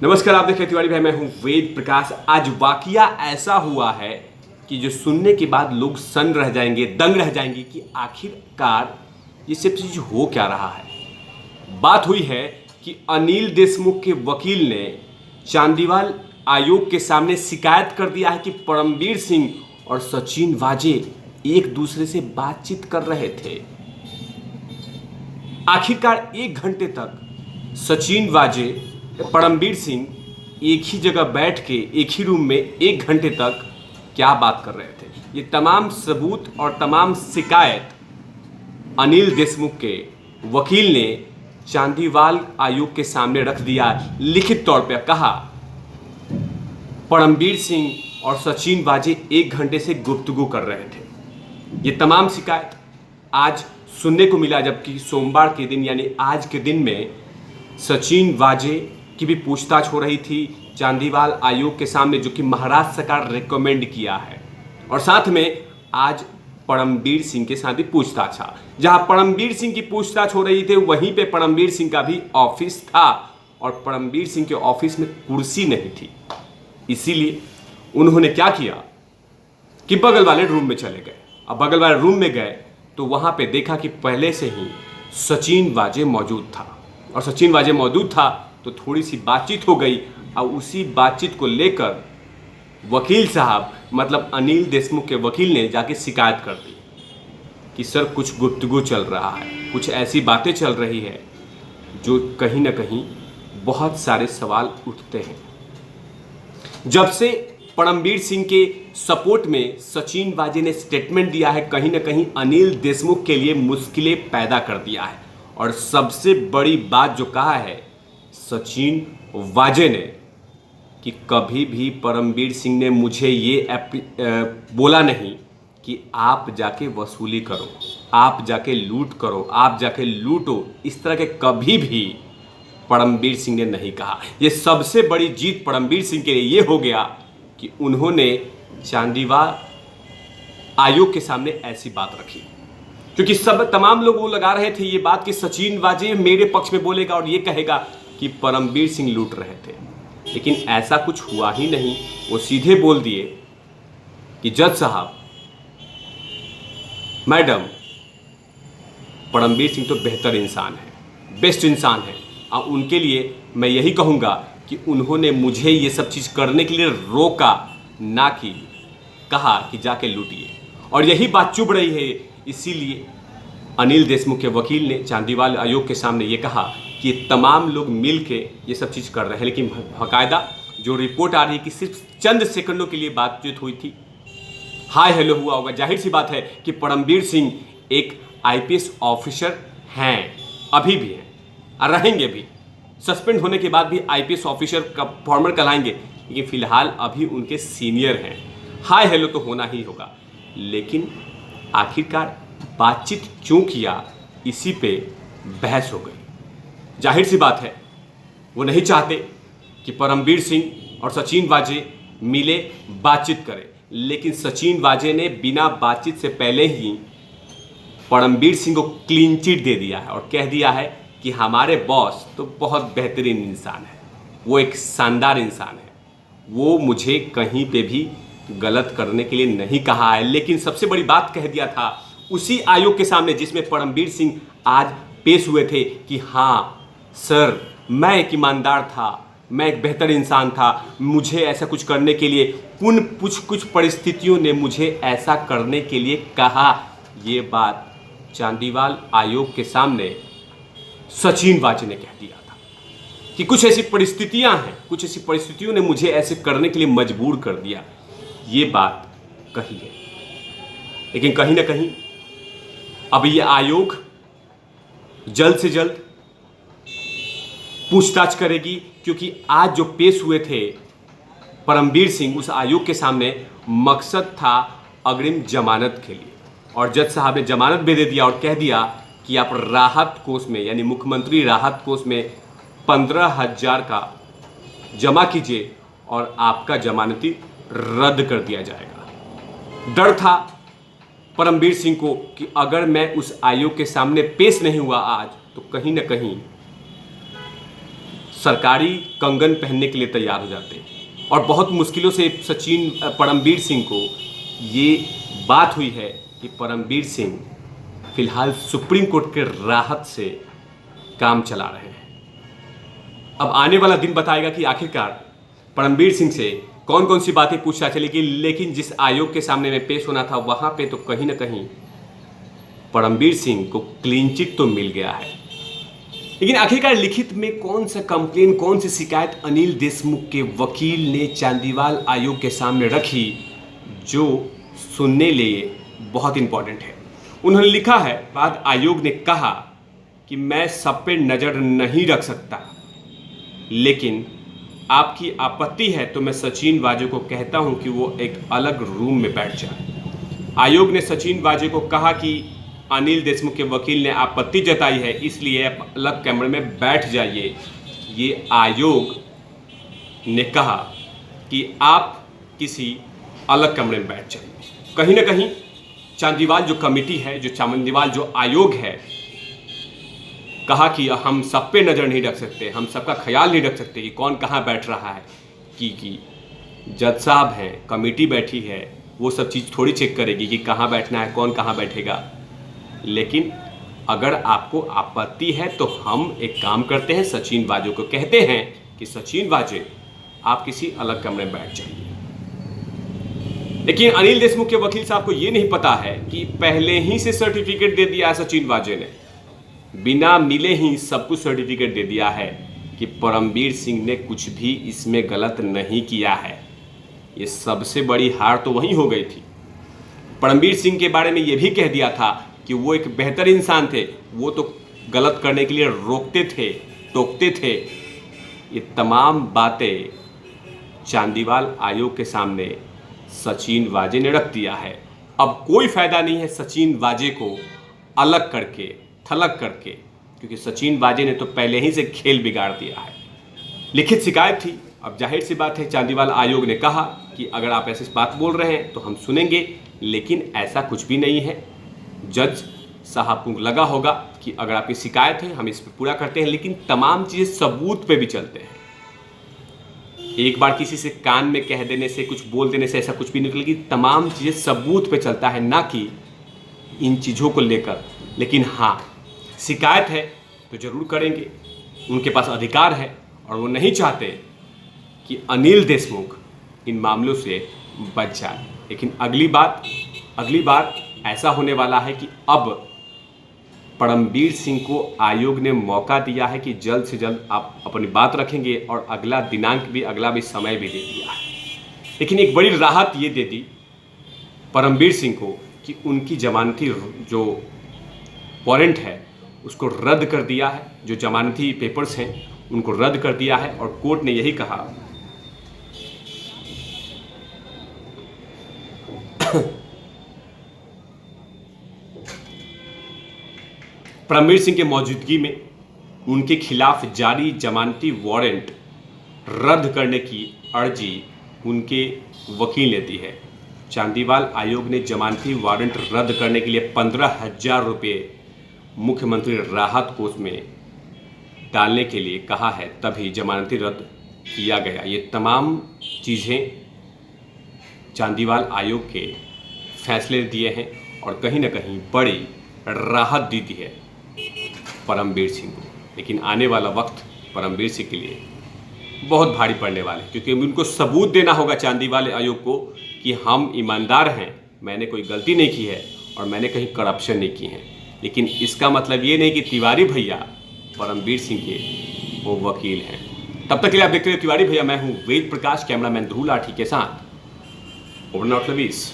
नमस्कार, आप देख रहे तिवारी भाई, मैं हूं वेद प्रकाश। आज वाकया ऐसा हुआ है कि जो सुनने के बाद लोग सन रह जाएंगे, दंग रह जाएंगे कि आखिरकार ये सब चीज हो क्या रहा है। बात हुई है कि अनिल देशमुख के वकील ने चांदीवाल आयोग के सामने शिकायत कर दिया है कि परमबीर सिंह और सचिन वाजे एक दूसरे से बातचीत कर रहे थे। आखिरकार 1 घंटे तक सचिन वाजे परमबीर सिंह एक ही जगह बैठ के एक ही रूम में 1 घंटे तक क्या बात कर रहे थे। ये तमाम सबूत और तमाम शिकायत अनिल देशमुख के वकील ने चांदीवाल आयोग के सामने रख दिया। लिखित तौर पर कहा, परमबीर सिंह और सचिन वाजे 1 घंटे से गुफ्तगू कर रहे थे। ये तमाम शिकायत आज सुनने को मिला, जबकि सोमवार के दिन यानी आज के दिन में सचिन वाजे की भी पूछताछ हो रही थी चांदीवाल आयोग के सामने, जो कि महाराष्ट्र सरकार रिकमेंड किया है। और साथ में आज परमबीर सिंह के साथ भी पूछताछ था। जहां परमबीर सिंह की पूछताछ हो रही थी वहीं पे परमबीर सिंह का भी ऑफिस था और परमबीर सिंह के ऑफिस में कुर्सी नहीं थी। इसीलिए उन्होंने क्या किया कि बगल वाले रूम में चले गए। अब बगल वाले रूम में गए तो वहां पे देखा कि पहले से ही सचिन वाजे मौजूद था, और सचिन वाजे मौजूद था तो थोड़ी सी बातचीत हो गई। और उसी बातचीत को लेकर वकील साहब, मतलब अनिल देशमुख के वकील ने जाके शिकायत कर दी कि सर कुछ गुफ्तगू चल रहा है, कुछ ऐसी बातें चल रही है जो कहीं ना कहीं बहुत सारे सवाल उठते हैं। जब से परमबीर सिंह के सपोर्ट में सचिन वाजे ने स्टेटमेंट दिया है, कहीं ना कहीं अनिल देशमुख के लिए मुश्किलें पैदा कर दिया है। और सबसे बड़ी बात जो कहा है सचिन वाजे ने कि कभी भी परमबीर सिंह ने मुझे ये बोला नहीं कि आप जाके वसूली करो, आप जाके लूट करो, आप जाके लूटो। इस तरह के कभी भी परमबीर सिंह ने नहीं कहा। ये सबसे बड़ी जीत परमबीर सिंह के लिए ये हो गया कि उन्होंने चांदीवाल आयोग के सामने ऐसी बात रखी, क्योंकि तमाम लोग वो लगा रहे थे ये बात कि सचिन वाजे मेरे पक्ष में बोलेगा और ये कहेगा कि परमबीर सिंह लूट रहे थे। लेकिन ऐसा कुछ हुआ ही नहीं। वो सीधे बोल दिए कि जज साहब, मैडम, परमबीर सिंह तो बेहतर इंसान है, बेस्ट इंसान है, और उनके लिए मैं यही कहूँगा कि उन्होंने मुझे ये सब चीज़ करने के लिए रोका, ना कि कहा कि जाके लूटिए। और यही बात चुभ रही है। इसीलिए अनिल देशमुख के वकील ने चांदीवाल आयोग के सामने ये कहा कि तमाम लोग मिल के ये सब चीज़ कर रहे हैं। लेकिन बाकायदा जो रिपोर्ट आ रही है कि सिर्फ चंद सेकंडों के लिए बातचीत हुई थी, हाय हेलो हुआ होगा। जाहिर सी बात है कि परमबीर सिंह एक आईपीएस ऑफिसर हैं, अभी भी हैं और रहेंगे भी। सस्पेंड होने के बाद भी आईपीएस ऑफिसर का फॉर्मर कहलाएंगे, लेकिन फिलहाल अभी उनके सीनियर हैं। हाय हेलो तो होना ही होगा। लेकिन आखिरकार बातचीत क्यों किया, इसी पे बहस हो गई। जाहिर सी बात है वो नहीं चाहते कि परमबीर सिंह और सचिन वाजे मिले, बातचीत करें। लेकिन सचिन वाजे ने बिना बातचीत से पहले ही परमबीर सिंह को क्लीन चिट दे दिया है और कह दिया है कि हमारे बॉस तो बहुत बेहतरीन इंसान है, वो एक शानदार इंसान है, वो मुझे कहीं पे भी गलत करने के लिए नहीं कहा है। लेकिन सबसे बड़ी बात कह दिया था उसी आयोग के सामने जिसमें परमबीर सिंह आज पेश हुए थे कि हाँ सर, मैं एक ईमानदार था, मैं एक बेहतर इंसान था, मुझे ऐसा कुछ करने के लिए कुछ परिस्थितियों ने मुझे ऐसा करने के लिए कहा। ये बात चांदीवाल आयोग के सामने सचिन वाजे ने कह दिया था कि कुछ ऐसी परिस्थितियां हैं, कुछ ऐसी परिस्थितियों ने मुझे ऐसे करने के लिए मजबूर कर दिया। ये बात कही है। लेकिन कहीं ना कहीं अब ये आयोग जल्द से जल्द पूछताछ करेगी, क्योंकि आज जो पेश हुए थे परमबीर सिंह उस आयोग के सामने, मकसद था अग्रिम जमानत के लिए। और जज साहब ने जमानत भी दे दिया और कह दिया कि आप राहत कोष में, यानी मुख्यमंत्री राहत कोष में 15,000 का जमा कीजिए और आपका जमानती रद्द कर दिया जाएगा। डर था परमबीर सिंह को कि अगर मैं उस आयोग के सामने पेश नहीं हुआ आज, तो कहीं ना कहीं सरकारी कंगन पहनने के लिए तैयार हो जाते हैं। और बहुत मुश्किलों से परमवीर सिंह को ये बात हुई है कि परमवीर सिंह फिलहाल सुप्रीम कोर्ट के राहत से काम चला रहे हैं। अब आने वाला दिन बताएगा कि आखिरकार परमवीर सिंह से कौन कौन सी बातें पूछना चलेगी, लेकिन जिस आयोग के सामने में पेश होना था वहां पे तो कहीं ना कहीं परमवीर सिंह को क्लीन चिट तो मिल गया है। लेकिन आखिरकार लिखित में कौन सा कंप्लेन, कौन सी शिकायत अनिल देशमुख के वकील ने चांदीवाल आयोग के सामने रखी, जो सुनने लिए बहुत इंपॉर्टेंट है। उन्होंने लिखा है, बाद आयोग ने कहा कि मैं सब पे नज़र नहीं रख सकता, लेकिन आपकी आपत्ति है तो मैं सचिन वाजे को कहता हूं कि वो एक अलग रूम में बैठ जाए। आयोग ने सचिन वाजे को कहा कि अनिल देशमुख के वकील ने आपत्ति जताई है, इसलिए आप अलग कमरे में बैठ जाइए। ये आयोग ने कहा कि आप किसी अलग कमरे में बैठ जाइए। कहीं ना कहीं चांदीवाल जो कमेटी है, जो चांदीवाल जो आयोग है, कहा कि हम सब पे नज़र नहीं रख सकते, हम सबका ख्याल नहीं रख सकते कि कौन कहाँ बैठ रहा है, कि जज साहब हैं, कमेटी बैठी है, वो सब चीज़ थोड़ी चेक करेगी कि कहाँ बैठना है, कौन कहाँ बैठेगा। लेकिन अगर आपको आपत्ति है तो हम एक काम करते हैं, सचिन वाजे को कहते हैं कि सचिन वाजे आप किसी अलग कमरे में बैठ जाइए। लेकिन अनिल देशमुख के वकील साहब को ये नहीं पता है कि पहले ही से सर्टिफिकेट दे दिया है सचिन वाजे ने, बिना मिले ही सब कुछ सर्टिफिकेट दे दिया है कि परमवीर सिंह ने कुछ भी इसमें गलत नहीं किया है। ये सबसे बड़ी हार तो वहीं हो गई थी। परमवीर सिंह के बारे में ये भी कह दिया था कि वो एक बेहतर इंसान थे, वो तो गलत करने के लिए रोकते थे, टोकते थे। ये तमाम बातें चांदीवाल आयोग के सामने सचिन वाजे ने रख दिया है। अब कोई फायदा नहीं है सचिन वाजे को अलग करके, थलग करके, क्योंकि सचिन वाजे ने तो पहले ही से खेल बिगाड़ दिया है। लिखित शिकायत थी, अब जाहिर सी बात है चांदीवाल आयोग ने कहा कि अगर आप ऐसी बात बोल रहे हैं तो हम सुनेंगे, लेकिन ऐसा कुछ भी नहीं है। जज साहब को लगा होगा कि अगर आपकी शिकायत है हम इस पर पूरा करते हैं, लेकिन तमाम चीज़ें सबूत पे भी चलते हैं। एक बार किसी से कान में कह देने से, कुछ बोल देने से ऐसा कुछ भी निकलेगी। तमाम चीज़ें सबूत पे चलता है, ना कि इन चीज़ों को लेकर। लेकिन हाँ, शिकायत है तो ज़रूर करेंगे, उनके पास अधिकार है, और वो नहीं चाहते कि अनिल देशमुख इन मामलों से बच जाए। लेकिन अगली बार ऐसा होने वाला है कि अब परमवीर सिंह को आयोग ने मौका दिया है कि जल्द से जल्द आप अपनी बात रखेंगे, और अगला दिनांक भी, अगला भी समय भी दे दिया है। लेकिन एक बड़ी राहत ये दे दी परमवीर सिंह को कि उनकी जमानती जो वारंट है उसको रद्द कर दिया है, जो जमानती पेपर्स हैं उनको रद्द कर दिया है। और कोर्ट ने यही कहा परमवीर सिंह के मौजूदगी में उनके खिलाफ जारी जमानती वारंट रद्द करने की अर्जी उनके वकील ने दी है। चांदीवाल आयोग ने जमानती वारंट रद्द करने के लिए 15,000 रुपये मुख्यमंत्री राहत कोष में डालने के लिए कहा है, तभी जमानती रद्द किया गया। ये तमाम चीज़ें चांदीवाल आयोग के फैसले दिए हैं, और कहीं ना कहीं बड़ी राहत दी है परमवीर सिंह को। लेकिन आने वाला वक्त परमवीर सिंह के लिए बहुत भारी पड़ने वाला है, क्योंकि उनको सबूत देना होगा चांदीवाल आयोग को कि हम ईमानदार हैं, मैंने कोई गलती नहीं की है और मैंने कहीं करप्शन नहीं की है। लेकिन इसका मतलब ये नहीं कि तिवारी भैया परमवीर सिंह के वो वकील हैं। तब तक के लिए आप देखते रहिए तिवारी भैया। मैं हूँ वेद प्रकाश, कैमरामैन ध्रुव लाठी के साथ। Over not lovies.